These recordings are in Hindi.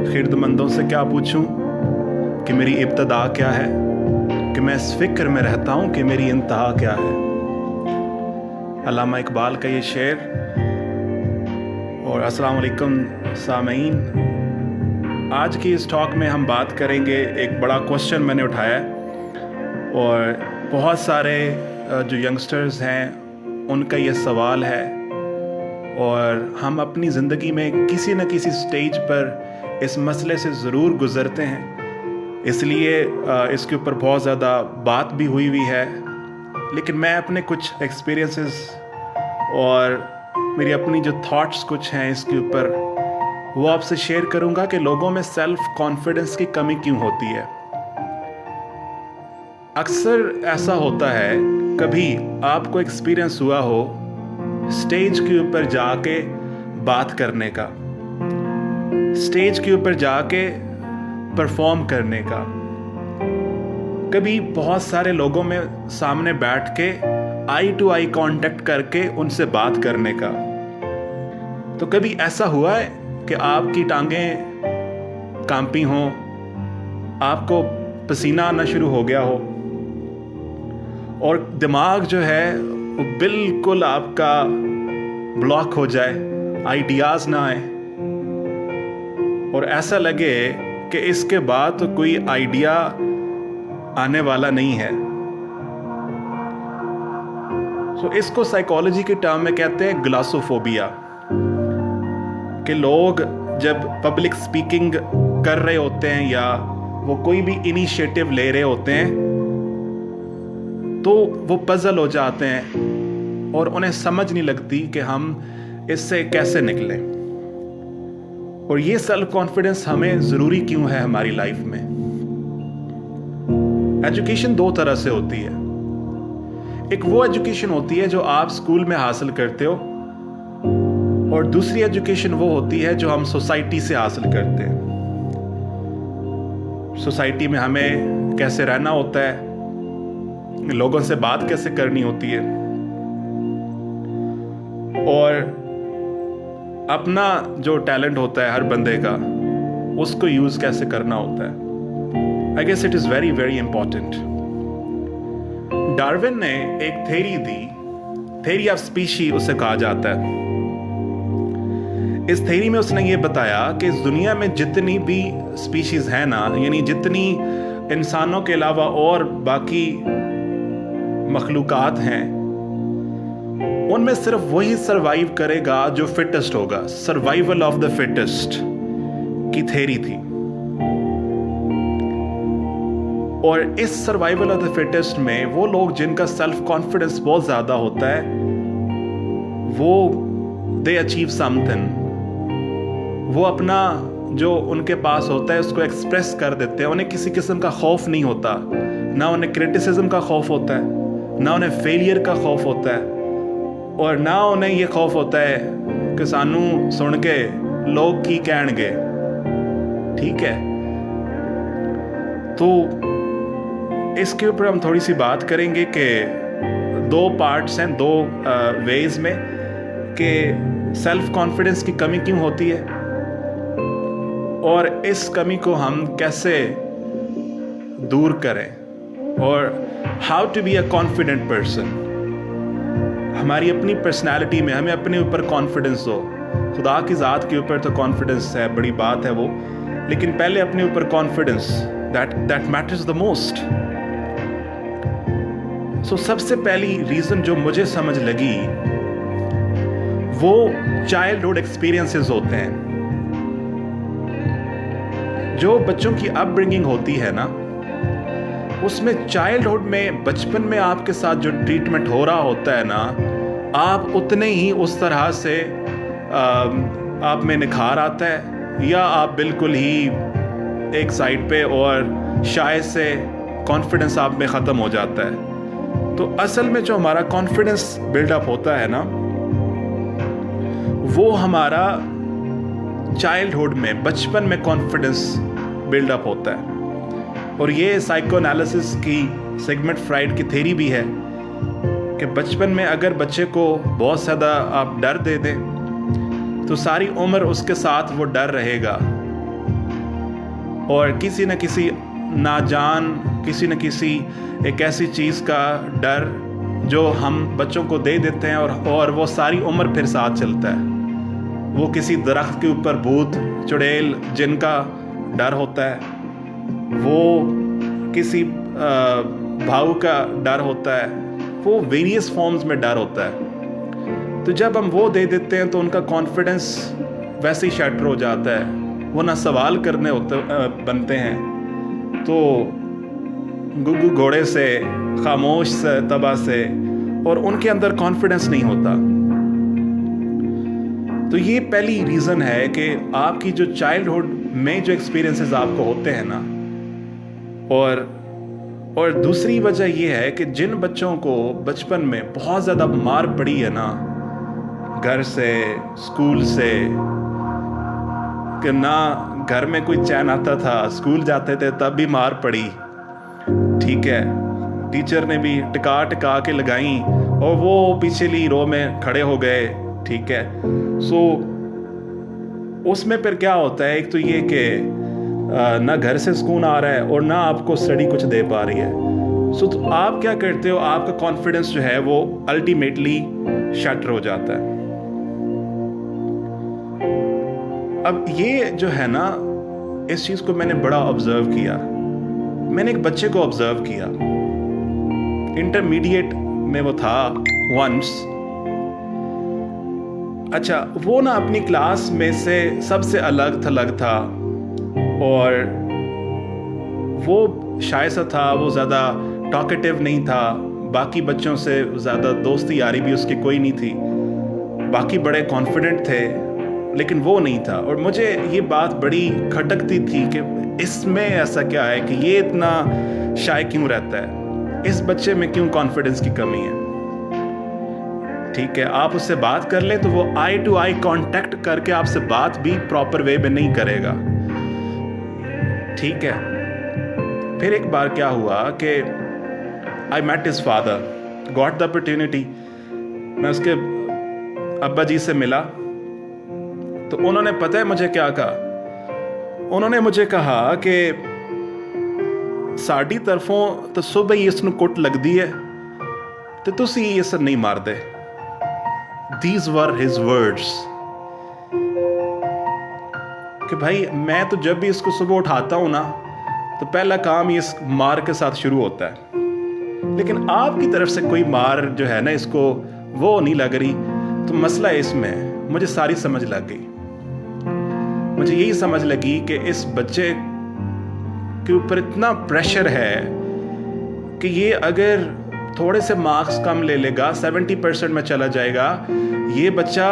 खिरदमंदों से क्या पूछूं कि मेरी इब्तदा क्या है, कि मैं इस फिक्र में रहता हूं कि मेरी इंतहा क्या है। अल्लामा इकबाल का ये शेर। और अस्सलाम वालेकुम सामीन। आज की इस टॉक में हम बात करेंगे, एक बड़ा क्वेश्चन मैंने उठाया है और बहुत सारे जो यंगस्टर्स हैं उनका ये सवाल है, और हम अपनी ज़िंदगी में किसी न किसी स्टेज पर इस मसले से ज़रूर गुज़रते हैं, इसलिए इसके ऊपर बहुत ज़्यादा बात भी हुई है। लेकिन मैं अपने कुछ एक्सपीरियंसेस और मेरी अपनी जो थॉट्स कुछ हैं इसके ऊपर, वो आपसे शेयर करूँगा कि लोगों में सेल्फ कॉन्फिडेंस की कमी क्यों होती है। अक्सर ऐसा होता है, कभी आपको एक्सपीरियंस हुआ हो स्टेज के ऊपर जाके बात करने का, स्टेज के ऊपर जाके परफॉर्म करने का, कभी बहुत सारे लोगों में सामने बैठ के आई टू आई कांटेक्ट करके उनसे बात करने का। तो कभी ऐसा हुआ है कि आपकी टांगें कांपी हों, आपको पसीना आना शुरू हो गया हो और दिमाग जो है वो बिल्कुल आपका ब्लॉक हो जाए, आइडियाज़ ना आए और ऐसा लगे कि इसके बाद तो कोई आइडिया आने वाला नहीं है। तो इसको साइकोलॉजी के टर्म में कहते हैं ग्लासोफोबिया, कि लोग जब पब्लिक स्पीकिंग कर रहे होते हैं या वो कोई भी इनिशिएटिव ले रहे होते हैं तो वो पजल हो जाते हैं और उन्हें समझ नहीं लगती कि हम इससे कैसे निकलें। और ये सेल्फ कॉन्फिडेंस हमें ज़रूरी क्यों है हमारी लाइफ में। एजुकेशन दो तरह से होती है। एक वो एजुकेशन होती है जो आप स्कूल में हासिल करते हो, और दूसरी एजुकेशन वो होती है जो हम सोसाइटी से हासिल करते हैं। सोसाइटी में हमें कैसे रहना होता है, लोगों से बात कैसे करनी होती है और अपना जो टैलेंट होता है हर बंदे का, उसको यूज कैसे करना होता है। I guess it is very very important. Darwin ने एक थ्योरी दी, थ्योरी ऑफ स्पीशी उसे कहा जाता है। इस थ्योरी में उसने ये बताया कि इस दुनिया में जितनी भी स्पीशीज है ना, यानी जितनी इंसानों के अलावा और बाकी मखलूकात हैं, उनमें सिर्फ वही सरवाइव करेगा जो फिटेस्ट होगा। सर्वाइवल ऑफ द फिटेस्ट की थ्योरी थी। और इस सर्वाइवल ऑफ द फिटेस्ट में वो लोग जिनका सेल्फ कॉन्फिडेंस बहुत ज्यादा होता है, वो दे अचीव समथिंग, वो अपना जो उनके पास होता है उसको एक्सप्रेस कर देते हैं। उन्हें किसी किस्म का खौफ नहीं होता, ना उन्हें क्रिटिसिज्म का खौफ होता है, ना उन्हें फेलियर का खौफ होता है, और ना उन्हें ये खौफ होता है कि सानू सुन के लोग की कहणगे। ठीक है, तो इसके ऊपर हम थोड़ी सी बात करेंगे कि दो पार्ट्स हैं, दो वेज में, कि सेल्फ कॉन्फिडेंस की कमी क्यों होती है और इस कमी को हम कैसे दूर करें, और how to be a confident person. हमारी अपनी पर्सनालिटी में हमें अपने ऊपर कॉन्फिडेंस हो। खुदा की ज़ात के ऊपर तो कॉन्फिडेंस है, बड़ी बात है वो, लेकिन पहले अपने ऊपर confidence, that matters the most. So सबसे पहली रीज़न जो मुझे समझ लगी वो चाइल्डहुड एक्सपीरियंसेस होते हैं। जो बच्चों की अपब्रिंगिंग होती है ना, उसमें चाइल्डहुड में, बचपन में आपके साथ जो ट्रीटमेंट हो रहा होता है ना, आप उतने ही उस तरह से आप में निखार आता है, या आप बिल्कुल ही एक साइड पे और शायद से कॉन्फिडेंस आप में ख़त्म हो जाता है। तो असल में जो हमारा कॉन्फिडेंस बिल्डअप होता है ना, वो हमारा चाइल्डहुड में, बचपन में कॉन्फिडेंस बिल्डअप होता है। और ये साइको एनालिसिस की सिगमंड फ्राइड की थ्योरी भी है कि बचपन में अगर बच्चे को बहुत ज़्यादा आप डर दे दें तो सारी उम्र उसके साथ वो डर रहेगा। और किसी न किसी नाजान, किसी न किसी एक ऐसी चीज़ का डर जो हम बच्चों को दे देते हैं और वो सारी उम्र फिर साथ चलता है। वो किसी दरख्त के ऊपर भूत चुड़ैल जिनका डर होता है, वो किसी भाऊ का डर होता है, वो वेरियस फॉर्म्स में डर होता है। तो जब हम वो दे देते हैं तो उनका कॉन्फिडेंस वैसे ही शटर हो जाता है, वो ना सवाल करने बनते हैं। तो गुग्गू घोड़े से, खामोश से, तबा से, और उनके अंदर कॉन्फिडेंस नहीं होता। तो ये पहली रीज़न है कि आपकी जो चाइल्डहुड में जो एक्सपीरियंसेस आपको होते हैं ना, और दूसरी वजह ये है कि जिन बच्चों को बचपन में बहुत ज़्यादा मार पड़ी है ना, घर से, स्कूल से, कि ना घर में कोई चैन आता था, स्कूल जाते थे तब भी मार पड़ी, ठीक है, टीचर ने भी टिका टिका के लगाई और वो पिछली रो में खड़े हो गए, ठीक है। सो उसमें फिर क्या होता है, एक तो ये कि ना घर से सुकून आ रहा है और ना आपको स्टडी कुछ दे पा रही है। सो तो आप क्या करते हो, आपका कॉन्फिडेंस जो है वो अल्टीमेटली शटर हो जाता है। अब ये जो है ना, इस चीज़ को मैंने बड़ा ऑब्जर्व किया। मैंने एक बच्चे को ऑब्जर्व किया, इंटरमीडिएट में वो था वंस। अच्छा, वो ना अपनी क्लास में से सबसे अलग थलग था और वो शाय सा था, वो ज़्यादा टॉकेटिव नहीं था, बाकी बच्चों से ज़्यादा दोस्ती यारी भी उसकी कोई नहीं थी, बाकी बड़े कॉन्फिडेंट थे लेकिन वो नहीं था। और मुझे ये बात बड़ी खटकती थी कि इसमें ऐसा क्या है कि ये इतना शाय क्यों रहता है, इस बच्चे में क्यों कॉन्फिडेंस की कमी है। ठीक है, आप उससे बात कर ले तो वो आई टू आई कांटेक्ट करके आपसे बात भी प्रॉपर वे में नहीं करेगा, ठीक है। फिर एक बार क्या हुआ कि I met his father, got the opportunity, मैं उसके अब्बा जी से मिला। तो उन्होंने पता है मुझे क्या कहा, उन्होंने मुझे कहा कि साड़ी तरफों तो सुबह ही इसनों कुट लगती है तो तुसी इस नहीं मारते। These were his words कि भाई मैं तो जब भी इसको सुबह उठाता हूं ना तो पहला काम ये इस मार के साथ शुरू होता है, लेकिन आपकी तरफ से कोई मार जो है ना इसको वो नहीं लग रही। तो मसला इसमें मुझे सारी समझ लग गई। मुझे यही समझ लगी कि इस बच्चे के ऊपर इतना प्रेशर है कि ये अगर थोड़े से मार्क्स कम ले लेगा, 70% में चला जाएगा, ये बच्चा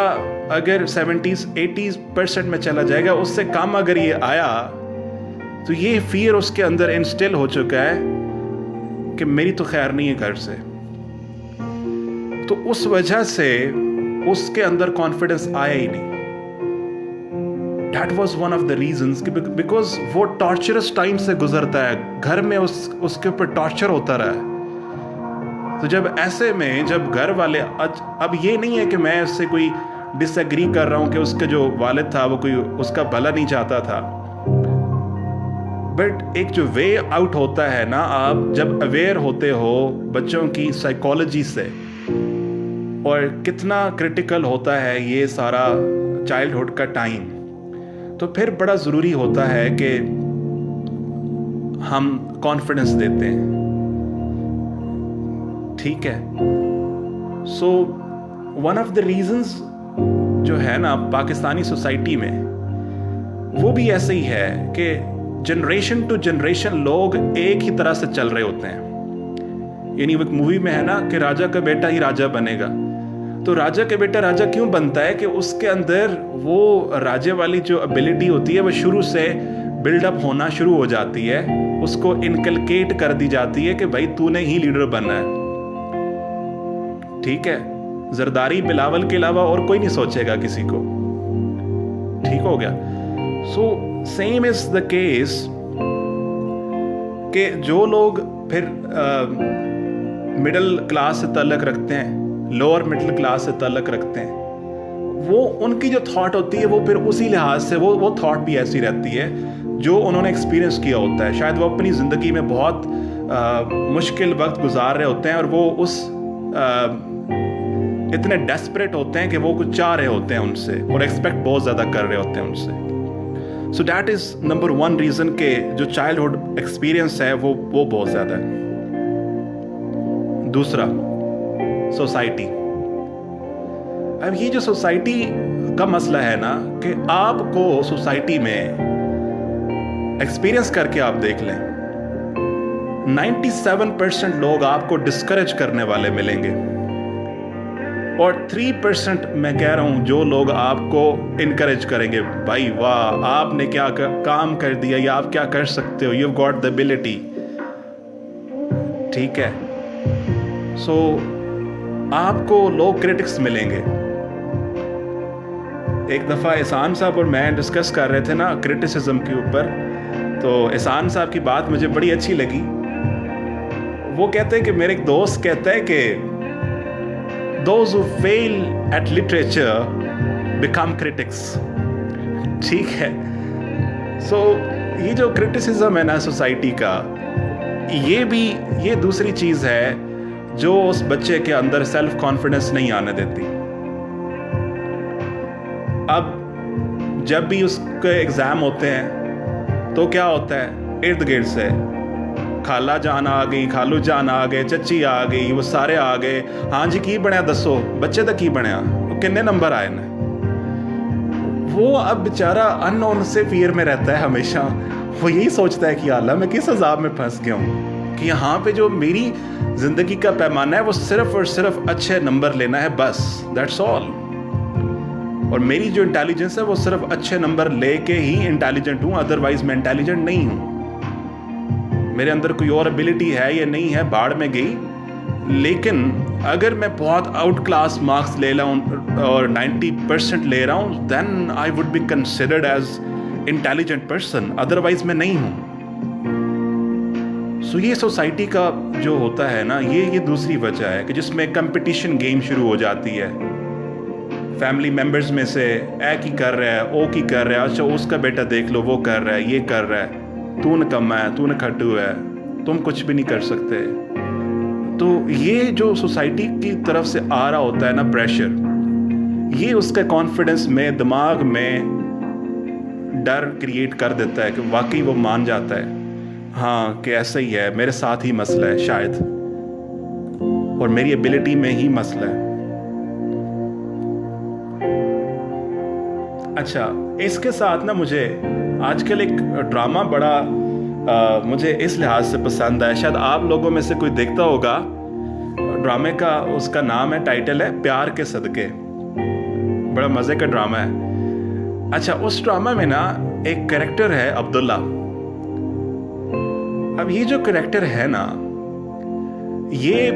अगर 70-80% में चला जाएगा, उससे कम अगर ये आया तो ये फियर उसके अंदर इंस्टिल हो चुका है कि मेरी तो खैर नहीं है घर से। तो उस वजह से उसके अंदर कॉन्फिडेंस आया ही नहीं। That was one of the reasons because वो टॉर्चरस टाइम से गुजरता है, घर में उसके ऊपर टॉर्चर होता रहा है। तो जब ऐसे में जब घर वाले, अब ये नहीं है कि मैं उससे कोई डिसएग्री कर रहा हूं कि उसके जो वालिद था वो कोई उसका भला नहीं चाहता था, बट एक जो वे आउट होता है ना, आप जब अवेयर होते हो बच्चों की साइकोलॉजी से और कितना क्रिटिकल होता है ये सारा चाइल्डहुड का टाइम, तो फिर बड़ा ज़रूरी होता है कि हम कॉन्फिडेंस देते हैं, ठीक है। So one of the reasons जो है ना पाकिस्तानी सोसाइटी में, वो भी ऐसे ही है कि जनरेशन टू जनरेशन लोग एक ही तरह से चल रहे होते हैं। यानी एक मूवी में है ना कि राजा का बेटा ही राजा बनेगा। तो राजा का बेटा राजा क्यों बनता है कि उसके अंदर वो राजा वाली जो एबिलिटी होती है वो शुरू से बिल्डअप होना शुरू हो जाती है, उसको इनकलकेट कर दी जाती है कि भाई तूने ही लीडर बनना है, ठीक है। जरदारी बिलावल के अलावा और कोई नहीं सोचेगा किसी को, ठीक हो गया। So same is the case कि जो लोग फिर मिडिल क्लास से ताल्लुक़ रखते हैं, लोअर मिडिल क्लास से ताल्लुक़ रखते हैं, वो उनकी जो थॉट होती है वो फिर उसी लिहाज से वो थॉट भी ऐसी रहती है जो उन्होंने एक्सपीरियंस किया होता है। शायद वो अपनी ज़िंदगी में बहुत मुश्किल वक्त गुजार रहे होते हैं और वो उस इतने डेस्परेट होते हैं कि वो कुछ चाह रहे होते हैं उनसे और एक्सपेक्ट बहुत ज़्यादा कर रहे होते हैं उनसे। So that is number 1 reason के जो चाइल्डहुड एक्सपीरियंस है वो बहुत ज़्यादा है। दूसरा, सोसाइटी। अब ये जो सोसाइटी का मसला है ना कि आपको सोसाइटी में एक्सपीरियंस करके आप देख लें, 97% लोग आपको डिस्करेज करने वाले मिलेंगे और 3% मैं कह रहा हूं जो लोग आपको इनकरेज करेंगे, भाई वाह आपने क्या काम कर दिया या आप क्या कर सकते हो, यू गॉट द एबिलिटी। ठीक है, सो आपको लोग क्रिटिक्स मिलेंगे। एक दफ़ा एहसान साहब और मैं डिस्कस कर रहे थे ना क्रिटिसिज्म के ऊपर, तो एहसान साहब की बात मुझे बड़ी अच्छी लगी। वो कहते हैं कि मेरे एक दोस्त कहता है कि those who fail at literature become critics। ठीक है, सो ये जो क्रिटिसिज्म है ना सोसाइटी का, ये दूसरी चीज़ है जो उस बच्चे के अंदर सेल्फ कॉन्फिडेंस नहीं आने देती। अब जब भी उसके एग्ज़ाम होते हैं तो क्या होता है, इर्द गिर्द से खाला जान आ गई, खालू जान आ गए, चची आ गई, वो सारे आ गए, हाँ जी की बनया दसो बच्चे तो की बनया, कितने नंबर आए ने। वो अब बेचारा अननोन से फियर में रहता है हमेशा। वो यही सोचता है कि अल्लाह मैं किस अजाब में फंस गया हूँ कि यहाँ पे जो मेरी ज़िंदगी का पैमाना है वो सिर्फ और सिर्फ अच्छे नंबर लेना है, बस दैट्स ऑल। और मेरी जो इंटेलिजेंस है वो सिर्फ अच्छे नंबर लेके ही इंटेलिजेंट हूँ, अदरवाइज मैं इंटेलिजेंट नहीं हूँ। मेरे अंदर कोई और एबिलिटी है या नहीं है बाढ़ में गई। लेकिन अगर मैं बहुत आउट क्लास मार्क्स ले रहा हूँ और 90% ले रहा हूँ, then I would be considered as intelligent person, otherwise मैं नहीं हूँ। सो ये सोसाइटी का जो होता है ना, ये दूसरी वजह है कि जिसमें कंपटीशन गेम शुरू हो जाती है। फैमिली मेम्बर्स में से ए की कर रहा है, ओ की कर रहा है, अच्छा उसका बेटा देख लो वो कर रहा है, ये कर रहा है, तू न कम है, तू न खट्टू है, तुम कुछ भी नहीं कर सकते। तो ये जो सोसाइटी की तरफ से आ रहा होता है ना प्रेशर, ये उसके कॉन्फिडेंस में, दिमाग में डर क्रिएट कर देता है कि वाकई वो मान जाता है हाँ कि ऐसा ही है, मेरे साथ ही मसला है शायद, और मेरी एबिलिटी में ही मसला है। अच्छा, इसके साथ ना मुझे आजकल एक ड्रामा बड़ा मुझे इस लिहाज से पसंद है, शायद आप लोगों में से कोई देखता होगा। ड्रामे का उसका नाम है, टाइटल है प्यार के सदके। बड़ा मज़े का ड्रामा है। अच्छा, उस ड्रामा में ना एक कैरेक्टर है अब्दुल्ला। अब ये जो कैरेक्टर है ना, ये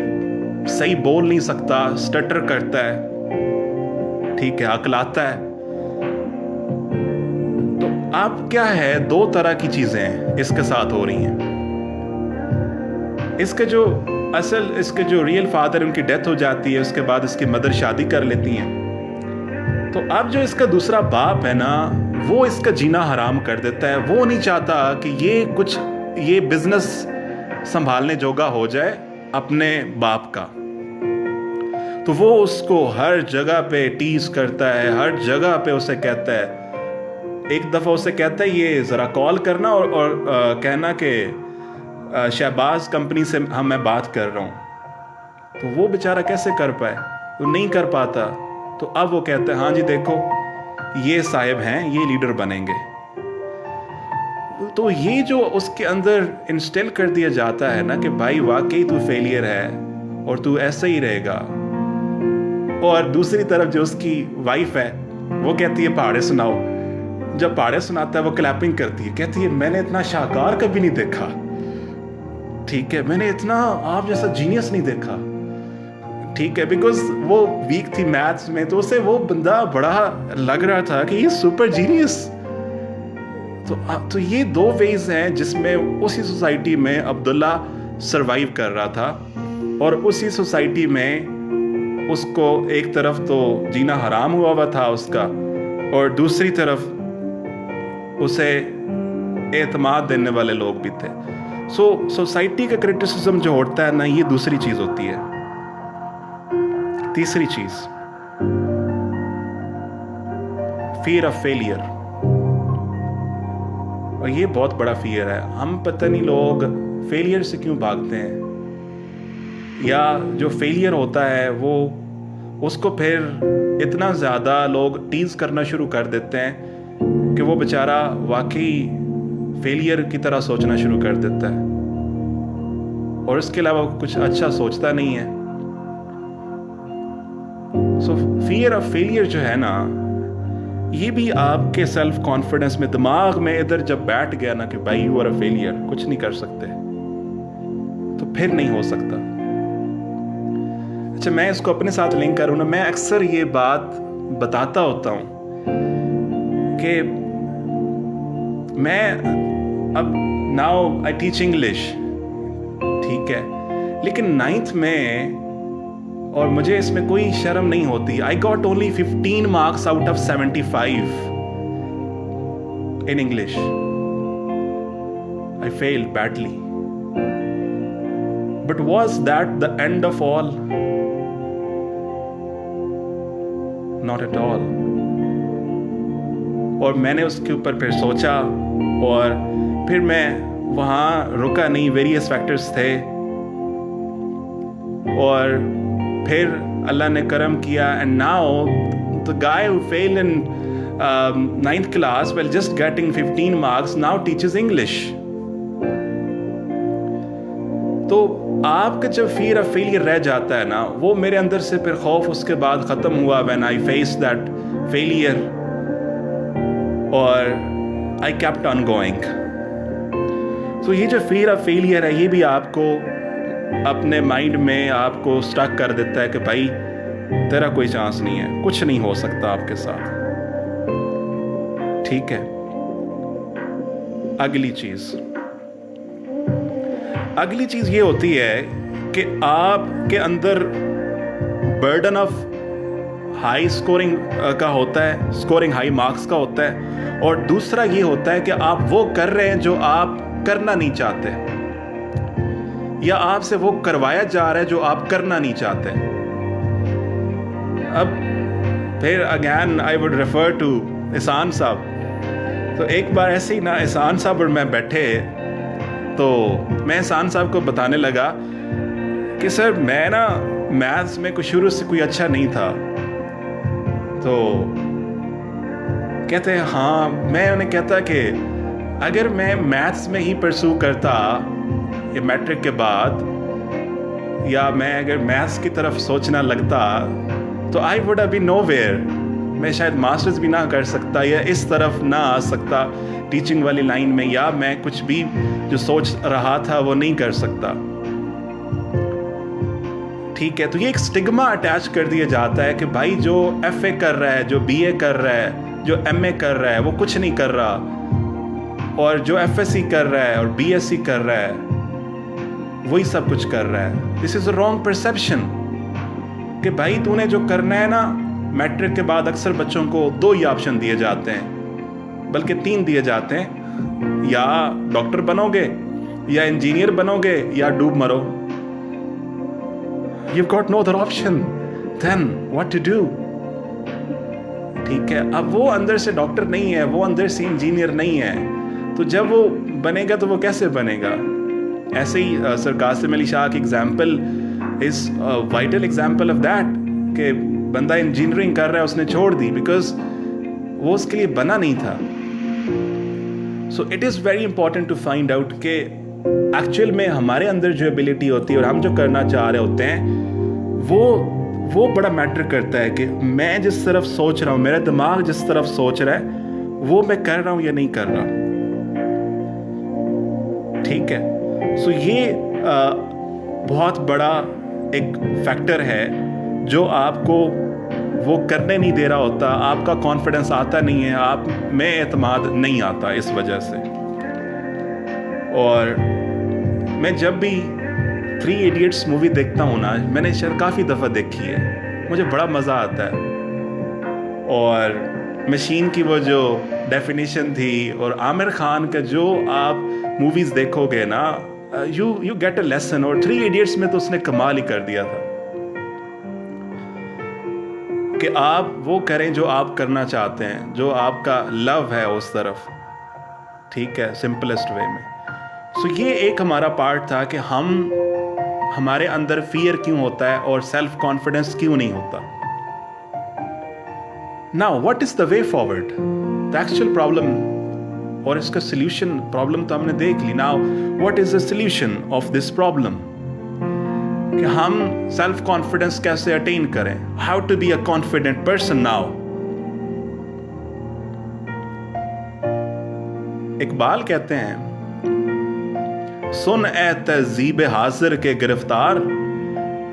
सही बोल नहीं सकता, स्टटर करता है, ठीक है, अकलाता है। तो अब क्या है, 2 तरह की चीजें इसके साथ हो रही हैं। इसके जो रियल फादर, उनकी डेथ हो जाती है, उसके बाद इसकी मदर शादी कर लेती हैं। तो अब जो इसका दूसरा बाप है ना, वो इसका जीना हराम कर देता है। वो नहीं चाहता कि ये बिजनेस संभालने जोगा हो जाए अपने बाप का। तो वो उसको हर जगह पे टीज करता है, हर जगह पे उसे कहता है। एक दफ़ा उसे कहता है ये ज़रा कॉल करना और कहना कि शहबाज कंपनी से मैं बात कर रहा हूँ। तो वो बेचारा कैसे कर पाए, तो नहीं कर पाता। तो अब वो कहता है हाँ जी देखो ये साहिब हैं, ये लीडर बनेंगे। तो ये जो उसके अंदर इंस्टिल कर दिया जाता है ना कि भाई वाकई तू फेलियर है और तू ऐसे ही रहेगा। और दूसरी तरफ जो उसकी वाइफ है वो कहती है पहाड़े सुनाओ। जब पहाड़े सुनाता है वो क्लैपिंग करती है, कहती है मैंने इतना शाहकार कभी नहीं देखा, ठीक है, मैंने इतना आप जैसा जीनियस नहीं देखा, ठीक है। बिकॉज वो वीक थी मैथ्स में, तो उसे वो बंदा बड़ा लग रहा था कि ये सुपर जीनियस। तो ये 2 वेज हैं जिसमें उसी सोसाइटी में अब्दुल्ला सरवाइव कर रहा था, और उसी सोसाइटी में उसको एक तरफ तो जीना हराम हुआ था उसका, और दूसरी तरफ उसे एतमाद देने वाले लोग भी थे। सो सोसाइटी का क्रिटिसिज्म जो होता है ना, ये दूसरी चीज होती है। तीसरी चीज, फियर ऑफ फेलियर। और ये बहुत बड़ा फियर है। हम पता नहीं लोग फेलियर से क्यों भागते हैं, या जो फेलियर होता है वो उसको फिर इतना ज़्यादा लोग टीज करना शुरू कर देते हैं कि वो बेचारा वाकई फेलियर की तरह सोचना शुरू कर देता है, और इसके अलावा कुछ अच्छा सोचता नहीं है। सो फियर ऑफ फेलियर जो है ना, ये भी आपके सेल्फ कॉन्फिडेंस में, दिमाग में इधर जब बैठ गया ना कि भाई यू आर अ फेलियर, कुछ नहीं कर सकते, तो फिर नहीं हो सकता। अच्छा, मैं इसको अपने साथ लिंक करूँ ना, मैं अक्सर ये बात बताता होता हूँ कि मैं अब नाउ आई टीच इंग्लिश, ठीक है, लेकिन 9th में, और मुझे इसमें कोई शर्म नहीं होती, I got only 15 marks out of 75 in English. I failed badly, but was that the end of all? Not at all. और मैंने उसके ऊपर फिर सोचा, और फिर मैं वहाँ रुका नहीं, वेरियस फैक्टर्स थे, और फिर अल्लाह ने करम किया, and now the guy who fail in 9th class while just getting 15 marks now teaches English। तो आपका जब फियर ऑफ फेलियर रह जाता है ना, वो मेरे अंदर से फिर खौफ उसके बाद ख़त्म हुआ when I face that failure, और आई केप्ट ऑन गोइंग। तो ये जो फियर ऑफ फेलियर है, ये भी आपको अपने माइंड में आपको स्टक कर देता है कि भाई तेरा कोई चांस नहीं है, कुछ नहीं हो सकता आपके साथ, ठीक है। अगली चीज ये होती है कि आपके अंदर बर्डन ऑफ हाई स्कोरिंग का होता है, स्कोरिंग हाई मार्क्स का होता है, और दूसरा ये होता है कि आप वो कर रहे हैं जो आप करना नहीं चाहते, या आपसे वो करवाया जा रहा है जो आप करना नहीं चाहते। अब फिर again I would refer to Ehsan साहब। तो एक बार ऐसे ही ना एहसान साहब और मैं बैठे, तो मैं एहसान साहब को बताने लगा कि सर मैं ना मैथ्स में कुछ शुरू से कोई अच्छा नहीं था। तो कहते हैं हाँ, मैं उन्हें कहता कि अगर मैं मैथ्स में ही परसू करता ये मैट्रिक के बाद, या मैं अगर मैथ्स की तरफ सोचना लगता, तो I would have been nowhere. मैं शायद मास्टर्स भी ना कर सकता, या इस तरफ ना आ सकता टीचिंग वाली लाइन में, या मैं कुछ भी जो सोच रहा था वो नहीं कर सकता, ठीक है। तो ये एक स्टिग्मा अटैच कर दिया जाता है कि भाई जो FA कर रहा है, जो BA कर रहा है, जो MA कर रहा है, वो कुछ नहीं कर रहा, और जो FSC कर रहा है और BSc कर रहा है वही सब कुछ कर रहा है। This is a wrong perception कि भाई तूने जो करना है ना, मैट्रिक के बाद अक्सर बच्चों को 2 ही ऑप्शन दिए जाते हैं, बल्कि 3 दिए जाते हैं, या डॉक्टर बनोगे, या इंजीनियर बनोगे, या डूब मरो। You've got no other option. Then what to do? ठीक है। अब वो अंदर से डॉक्टर नहीं है, वो अंदर से इंजीनियर नहीं है, तो जब वो बनेगा तो वो कैसे बनेगा? ऐसे ही सर कासिम अली शाह की example is vital example of that कि बंदा इंजीनियरिंग कर रहा है, उसने छोड़ दी बिकॉज वो उसके लिए बना नहीं था। So it is very important to find out कि एक्चुअल में हमारे अंदर जो एबिलिटी होती है और हम जो करना चाह रहे होते हैं वो बड़ा मैटर करता है कि मैं जिस तरफ सोच रहा हूँ, मेरा दिमाग जिस तरफ सोच रहा है वो मैं कर रहा हूँ या नहीं कर रहा, ठीक है। सो ये बहुत बड़ा एक फैक्टर है जो आपको वो करने नहीं दे रहा होता, आपका कॉन्फिडेंस आता नहीं है, आप में एतमाद नहीं आता इस वजह से। और मैं जब भी 3 Idiots मूवी देखता हूँ ना, मैंने शायद काफ़ी दफ़ा देखी है, मुझे बड़ा मज़ा आता है। और मशीन की वो जो डेफिनेशन थी और आमिर खान का जो आप मूवीज़ देखोगे ना, यू गेट अ लेसन। और 3 इडियट्स में तो उसने कमाल ही कर दिया था कि आप वो करें जो आप करना चाहते हैं, जो आपका लव है उस तरफ, ठीक है, सिंपलेस्ट वे में। सो ये एक हमारा पार्ट था कि हमारे अंदर फियर क्यों होता है और सेल्फ कॉन्फिडेंस क्यों नहीं होता। Now what is the way forward, the actual problem और इसका सोल्यूशन। प्रॉब्लम तो हमने देख ली। Now what is the solution of this problem, कि हम सेल्फ कॉन्फिडेंस कैसे अटेन करें, how to be a confident person. Now Iqbal कहते हैं, सुन ए तहज़ीब हाजिर के गिरफ्तार,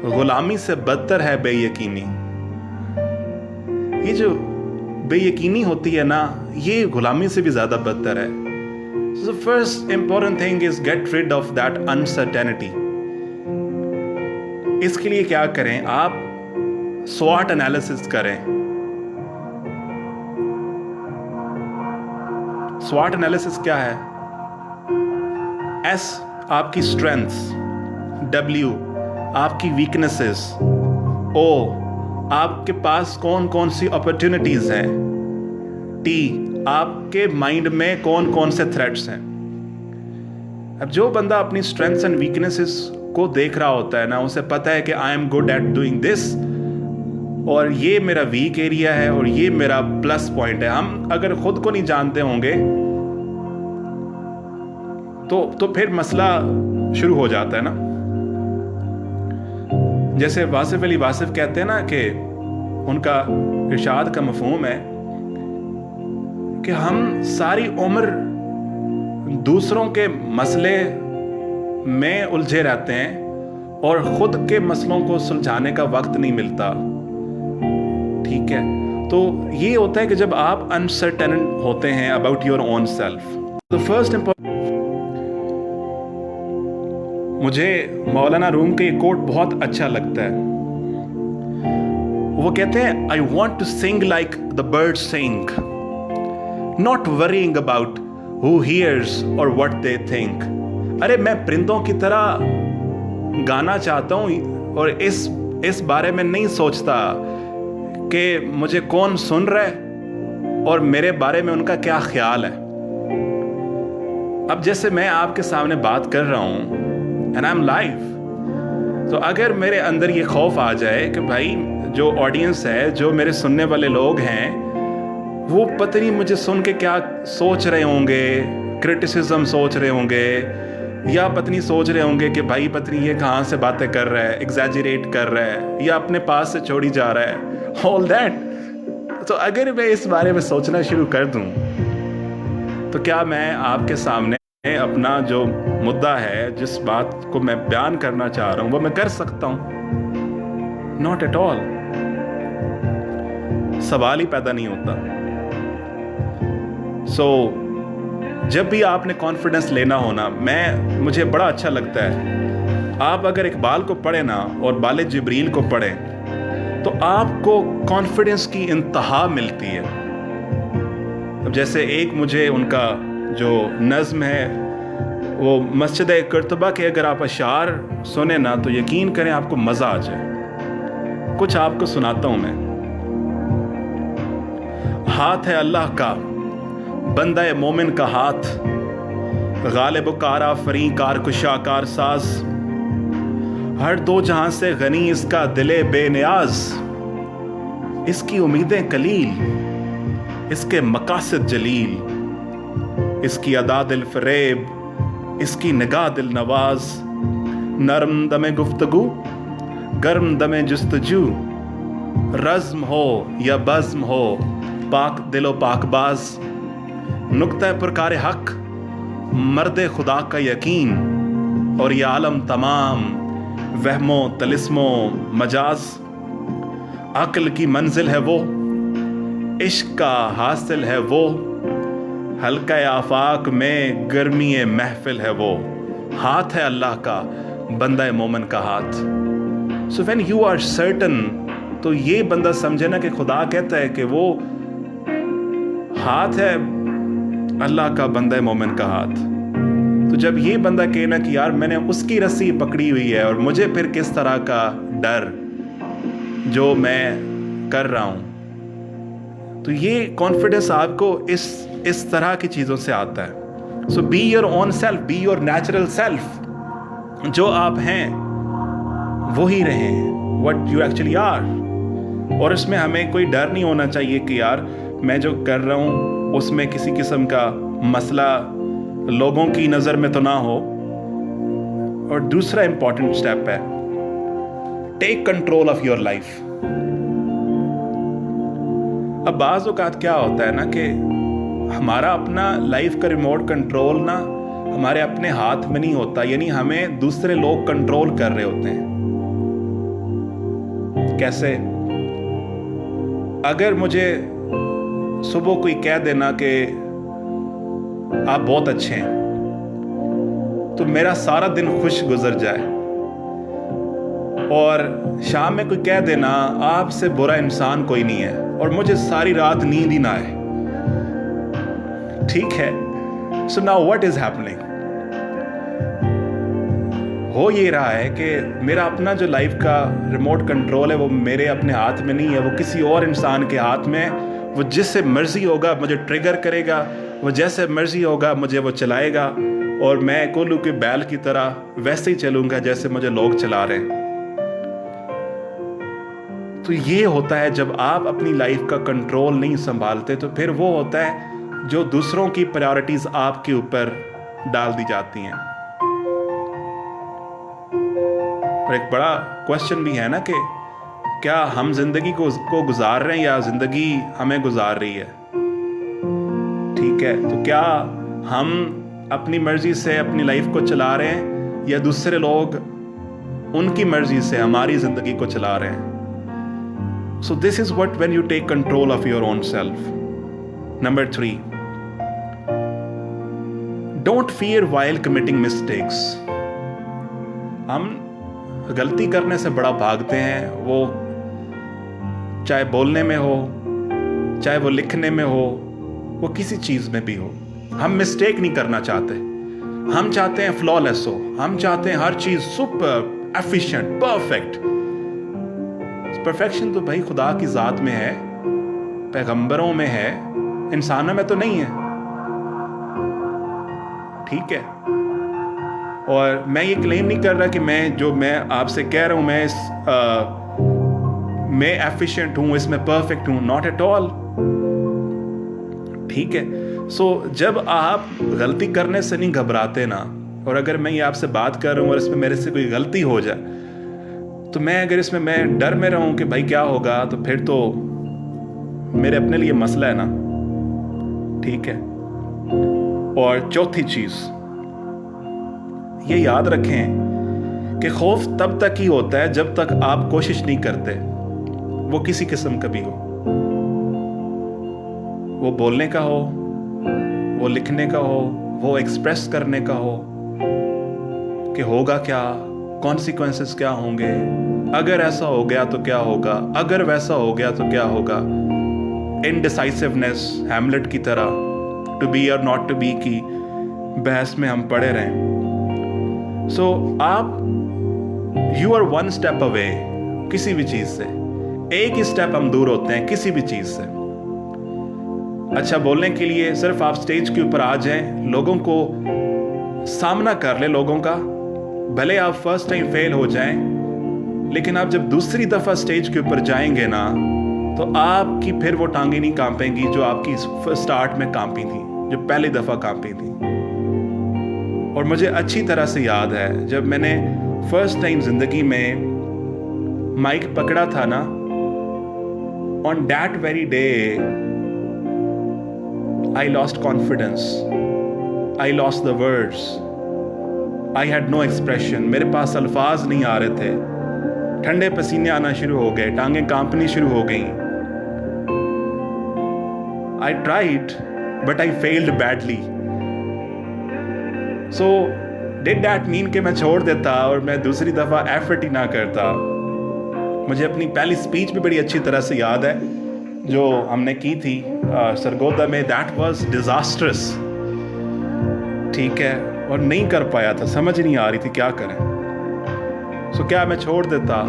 गुलामी से बदतर है बेयकीनी। ये जो बेयकीनी होती है ना, ये गुलामी से भी ज्यादा बदतर है। So the first important thing is get rid of that uncertainty. इसके लिए क्या करें, आप SWOT एनालिसिस करें। SWOT एनालिसिस क्या है? S आपकी स्ट्रेंथ्स, W आपकी वीकनेसेस, O आपके पास कौन कौन सी अपॉर्चुनिटीज हैं, T आपके माइंड में कौन कौन से थ्रेट्स हैं। अब जो बंदा अपनी स्ट्रेंथ्स एंड वीकनेसेस को देख रहा होता है ना, उसे पता है कि I am good at doing this, और ये मेरा वीक एरिया है और ये मेरा प्लस पॉइंट है। हम अगर खुद को नहीं जानते होंगे तो फिर मसला शुरू हो जाता है ना। जैसे वासिफ अली वासिफ कहते हैं ना कि उनका इरशाद का मफहूम है कि हम सारी उम्र दूसरों के मसले में उलझे रहते हैं और खुद के मसलों को सुलझाने का वक्त नहीं मिलता, ठीक है। तो ये होता है कि जब आप अनसर्टेन होते हैं अबाउट योर ओन सेल्फ। तो फर्स्ट इंपॉर्टेंट, मुझे मौलाना रूम का ये कोट बहुत अच्छा लगता है। वो कहते हैं, I want to sing like the bird sing, not worrying about who hears और व्हाट दे थिंक। अरे मैं परिंदों की तरह गाना चाहता हूँ और इस बारे में नहीं सोचता कि मुझे कौन सुन रहा है और मेरे बारे में उनका क्या ख्याल है। अब जैसे मैं आपके सामने बात कर रहा हूँ एंड आई एम लाइव, तो अगर मेरे अंदर ये खौफ आ जाए कि भाई जो ऑडियंस है, जो मेरे सुनने वाले लोग हैं, वो पता नहीं मुझे सुन के क्या सोच रहे होंगे, क्रिटिसिज्म सोच रहे होंगे, या पत्नी सोच रहे होंगे कि भाई पत्नी ये कहाँ से बातें कर रहा है, एग्जैजरेट कर रहा है, या अपने पास से छोड़ी जा रहा है, ऑल दैट। तो अगर मैं इस बारे में सोचना शुरू कर दूं, तो क्या मैं आपके सामने अपना जो मुद्दा है, जिस बात को मैं बयान करना चाह रहा हूं, वो मैं कर सकता हूं? Not at all. सवाल ही पैदा नहीं होता। सो जब भी आपने कॉन्फिडेंस लेना हो ना, मुझे बड़ा अच्छा लगता है, आप अगर इकबाल को पढ़े ना और बाले जिब्रील को पढ़े, तो आपको कॉन्फिडेंस की इंतहा मिलती है। अब जैसे एक मुझे उनका जो नज़्म है, वो मस्जिद कुर्तबा के अगर आप अशार सुने ना, तो यकीन करें आपको मज़ा आ जाए। कुछ आपको सुनाता हूँ मैं। हाथ है अल्लाह का, बंदा ए मोमिन का हाथ, गालिब कारा फरी कार कुशा कार साज, हर दो जहां से गनी इसका दिले बेनियाज, इसकी उम्मीदें कलील, इसके मकासद जलील, इसकी अदा दिल फरेब, इसकी निगाह दिल नवाज, नरम दमे गुफ्तगू, गर्म दमे जुस्तजू, रज़्म हो या बज़्म हो, पाक दिलो पाकबाज, नुक्ता पुरकार हक, मर्द खुदा का यकीन, और ये आलम तमाम वहमो तलिस्मो मजाज, अक्ल की मंजिल है वो, इश्क का हासिल है वो, हल्का आफाक में गर्मी महफिल है वो। हाथ है अल्लाह का, बंदा मोमिन का हाथ। So when you are certain तो ये बंदा समझे ना कि खुदा कहता है कि वो हाथ है अल्लाह का, बंदा है मोमिन का हाथ। तो जब ये बंदा कहे ना कि यार मैंने उसकी रस्सी पकड़ी हुई है और मुझे फिर किस तरह का डर जो मैं कर रहा हूं, तो ये कॉन्फिडेंस आपको इस तरह की चीज़ों से आता है। So be your own self, be your natural self. जो आप हैं वही रहें, व्हाट यू एक्चुअली आर। और इसमें हमें कोई डर नहीं होना चाहिए कि यार मैं जो कर रहा हूँ उसमें किसी किस्म का मसला लोगों की नज़र में तो ना हो। और दूसरा इंपॉर्टेंट स्टेप है, take control of your life. अब बाज़ औक़ात क्या होता है ना कि हमारा अपना लाइफ का रिमोट कंट्रोल ना हमारे अपने हाथ में नहीं होता, यानी हमें दूसरे लोग कंट्रोल कर रहे होते हैं। कैसे? अगर मुझे सुबह कोई कह देना कि आप बहुत अच्छे हैं, तो मेरा सारा दिन खुश गुजर जाए, और शाम में कोई कह देना आपसे बुरा इंसान कोई नहीं है, और मुझे सारी रात नींद ही ना आए। ठीक है, so now what is happening? हो ये रहा है कि मेरा अपना जो लाइफ का रिमोट कंट्रोल है वो मेरे अपने हाथ में नहीं है, वो किसी और इंसान के हाथ में है। वो जिससे मर्जी होगा मुझे ट्रिगर करेगा, वो जैसे मर्जी होगा मुझे वो चलाएगा, और मैं कोल्हू के बैल की तरह वैसे ही चलूंगा जैसे मुझे लोग चला रहे हैं। तो ये होता है जब आप अपनी लाइफ का कंट्रोल नहीं संभालते, तो फिर वो होता है जो दूसरों की प्रायोरिटीज आपके ऊपर डाल दी जाती हैं। और एक बड़ा क्वेश्चन भी है ना कि क्या हम जिंदगी को गुजार रहे हैं या जिंदगी हमें गुजार रही है? ठीक है, तो क्या हम अपनी मर्जी से अपनी लाइफ को चला रहे हैं या दूसरे लोग उनकी मर्जी से हमारी जिंदगी को चला रहे हैं? So this is what when you take control of your own self. Number 3, don't fear while committing mistakes. हम गलती करने से बड़ा भागते हैं, वो चाहे बोलने में हो, चाहे वो लिखने में हो, वो किसी चीज में भी हो। हम मिस्टेक नहीं करना चाहते, हम चाहते हैं फ्लॉलेस हो, हम चाहते हैं हर चीज सुपर एफिशिएंट परफेक्ट। परफेक्शन तो भाई खुदा की ज़ात में है, पैगंबरों में है, इंसानों में तो नहीं है। ठीक है, और मैं ये क्लेम नहीं कर रहा कि मैं आपसे कह रहा हूँ मैं एफिशिएंट हूँ, इसमें परफेक्ट हूँ, नॉट एट ऑल। ठीक है, सो जब आप गलती करने से नहीं घबराते ना, और अगर मैं ये आपसे बात कर रहा हूँ और इसमें मेरे से कोई गलती हो जाए, तो मैं अगर इसमें मैं डर में रहूं कि भाई क्या होगा, तो फिर तो मेरे अपने लिए मसला है ना। ठीक है, और चौथी चीज ये याद रखें कि खौफ तब तक ही होता है जब तक आप कोशिश नहीं करते, वो किसी किस्म का भी हो, वो बोलने का हो, वो लिखने का हो, वो एक्सप्रेस करने का हो कि होगा क्या, कॉन्सिक्वेंसेस क्या होंगे, अगर ऐसा हो गया तो क्या होगा, अगर वैसा हो गया तो क्या होगा। इनडिसाइसिवनेस, हैमलेट की तरह, टू बी और नॉट टू बी की बहस में हम पड़े रहें। सो आप you are one step away किसी भी चीज से, एक ही स्टेप हम दूर होते हैं किसी भी चीज से। अच्छा बोलने के लिए सिर्फ आप स्टेज के ऊपर आ जाएं, लोगों को सामना कर ले लोगों का, भले आप फर्स्ट टाइम फेल हो जाएं, लेकिन आप जब दूसरी दफा स्टेज के ऊपर जाएंगे ना, तो आपकी फिर वो टांगे नहीं कांपेंगी जो आपकी स्टार्ट में कांपी थी, जो पहली दफा कांपी थी। और मुझे अच्छी तरह से याद है जब मैंने फर्स्ट टाइम जिंदगी में माइक पकड़ा था ना, on that very day I lost confidence, I lost the words, I had no expression. मेरे पास अल्फाज नहीं आ रहे थे, ठंडे पसीने आना शुरू हो गए, टांगें कांपनी शुरू हो गई। I tried but I failed badly. So did that mean कि मैं छोड़ देता और मैं दूसरी दफा एफर्ट ही ना करता? मुझे अपनी पहली स्पीच भी बड़ी अच्छी तरह से याद है जो हमने की थी सरगोदा में। दैट वाज डिज़ास्ट्रस, ठीक है, और नहीं कर पाया था, समझ नहीं आ रही थी क्या करें। सो क्या मैं छोड़ देता?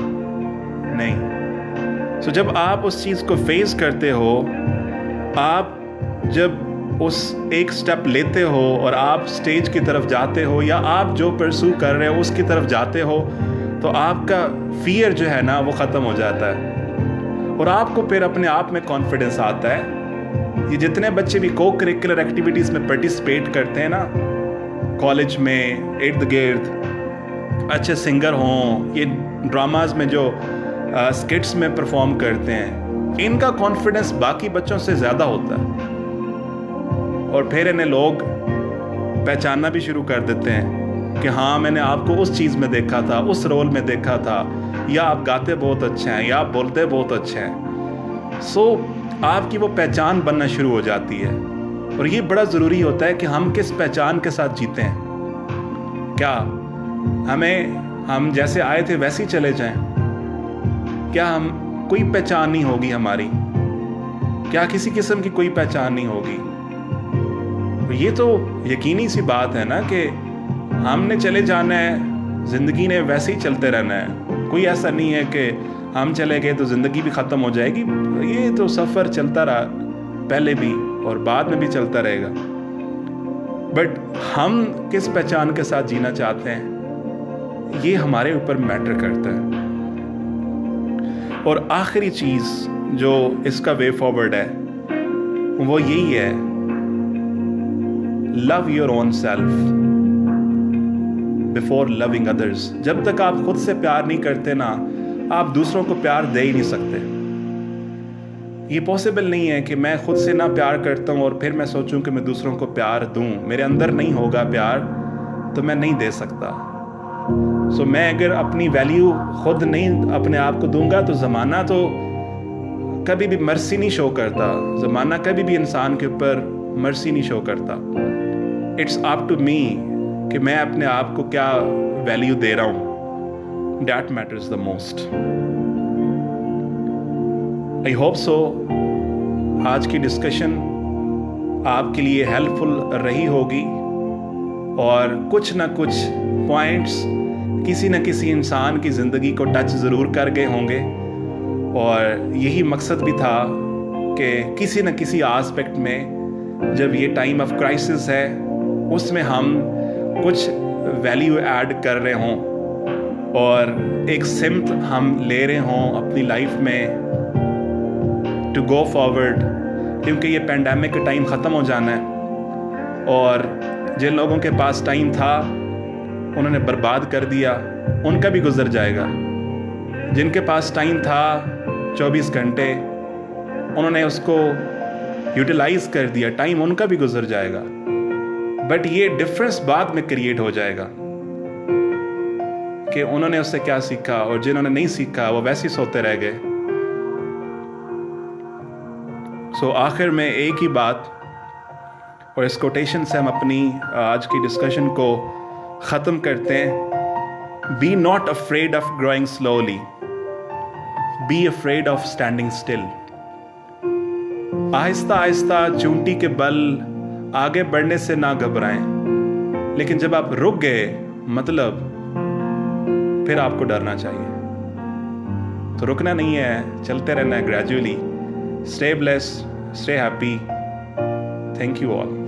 नहीं। सो जब आप उस चीज़ को फेस करते हो, आप जब उस एक स्टेप लेते हो और आप स्टेज की तरफ जाते हो या आप जो परसू कर रहे हो उसकी तरफ जाते हो, तो आपका फियर जो है ना वो ख़त्म हो जाता है और आपको फिर अपने आप में कॉन्फिडेंस आता है। ये जितने बच्चे भी को करिकुलर एक्टिविटीज़ में पार्टिसिपेट करते हैं ना, कॉलेज में इर्द गिर्द, अच्छे सिंगर हों, ये ड्रामाज में जो स्किट्स में परफॉर्म करते हैं, इनका कॉन्फिडेंस बाकी बच्चों से ज़्यादा होता है और फिर इन्हें लोग पहचानना भी शुरू कर देते हैं कि हाँ, मैंने आपको उस चीज़ में देखा था, उस रोल में देखा था, या आप गाते बहुत अच्छे हैं, या आप बोलते बहुत अच्छे हैं। सो आपकी वो पहचान बनना शुरू हो जाती है और ये बड़ा ज़रूरी होता है कि हम किस पहचान के साथ जीते हैं। क्या हम जैसे आए थे वैसे ही चले जाएं? क्या हम कोई पहचान नहीं होगी हमारी? क्या किसी किस्म की कोई पहचान नहीं होगी? ये तो यकीनी सी बात है ना कि हमने चले जाना है, ज़िंदगी ने वैसे ही चलते रहना है। कोई ऐसा नहीं है कि हम चले गए तो ज़िंदगी भी ख़त्म हो जाएगी। ये तो सफ़र चलता रहा, पहले भी और बाद में भी चलता रहेगा। बट हम किस पहचान के साथ जीना चाहते हैं, ये हमारे ऊपर मैटर करता है। और आखिरी चीज़ जो इसका वे फॉरवर्ड है वो यही है, love your own self before loving others. जब तक आप खुद से प्यार नहीं करते ना, आप दूसरों को प्यार दे ही नहीं सकते। ये पॉसिबल नहीं है कि मैं खुद से ना प्यार करता हूँ और फिर मैं सोचूं कि मैं दूसरों को प्यार दूं। मेरे अंदर नहीं होगा प्यार तो मैं नहीं दे सकता। सो मैं अगर अपनी वैल्यू खुद नहीं अपने आप को दूंगा तो ज़माना तो कभी भी मर्सी नहीं शो करता। ज़माना कभी भी इंसान के ऊपर मर्सी नहीं शो करता। इट्स अप टू मी कि मैं अपने आप को क्या वैल्यू दे रहा हूँ। That matters the most. I hope so आज की डिस्कशन आपके लिए हेल्पफुल रही होगी और कुछ ना कुछ पॉइंट्स किसी न किसी इंसान की ज़िंदगी को टच ज़रूर कर गए होंगे। और यही मकसद भी था कि किसी न किसी आस्पेक्ट में जब ये टाइम ऑफ क्राइसिस है उसमें हम कुछ वैल्यू ऐड कर रहे हों और एक सिमत हम ले रहे हों अपनी लाइफ में टू गो फॉरवर्ड। क्योंकि ये पेंडेमिक का टाइम ख़त्म हो जाना है और जिन लोगों के पास टाइम था उन्होंने बर्बाद कर दिया, उनका भी गुजर जाएगा। जिनके पास टाइम था 24 घंटे, उन्होंने उसको यूटिलाइज कर दिया, टाइम उनका भी गुजर जाएगा। बट ये डिफरेंस बाद में क्रिएट हो जाएगा कि उन्होंने उससे क्या सीखा और जिन्होंने नहीं सीखा वो वैसे ही सोते रह गए। सो आखिर में एक ही बात, और इस कोटेशन से हम अपनी आज की डिस्कशन को ख़त्म करते हैं। Be not afraid of growing slowly, be afraid of standing still. आहिस्ता आहिस्ता चूंटी के बल आगे बढ़ने से ना घबराएं, लेकिन जब आप रुक गए मतलब फिर आपको डरना चाहिए। तो रुकना नहीं है, चलते रहना है gradually. Stay blessed, stay happy. Thank you all.